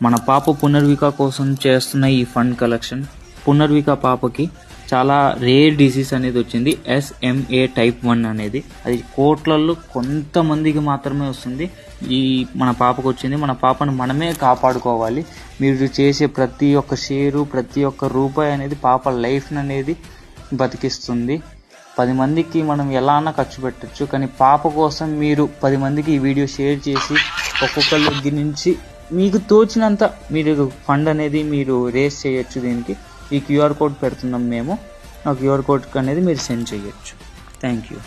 మన పాప పునర్విక కోసం చేస్తున్న ఈ ఫండ్ కలెక్షన్. పునర్విక పాపకి చాలా రేర్ డిసీజ్ అనేది వచ్చింది, SMA type 1 అనేది. అది కోట్లల్లో కొంతమందికి మాత్రమే వస్తుంది. ఈ మన పాపకు వచ్చింది. మన పాపను మనమే కాపాడుకోవాలి. మీరు చేసే ప్రతి ఒక్క షేరు, ప్రతి ఒక్క రూపాయి అనేది పాప లైఫ్ అనేది బతికిస్తుంది. 10 మందికి మనం ఎలా అన్నా ఖర్చు పెట్టచ్చు, కానీ పాప కోసం మీరు 10 మందికి ఈ వీడియో షేర్ చేసి ఒక్కొక్కరి దగ్గర నుంచి మీకు తోచినంత మీరు ఫండ్ అనేది మీరు రేస్ చేయొచ్చు. దీనికి ఈ QR కోడ్ పెడుతున్నాం మేము. ఆ QR కోడ్ అనేది మీరు సెండ్ చేయొచ్చు. Thank you.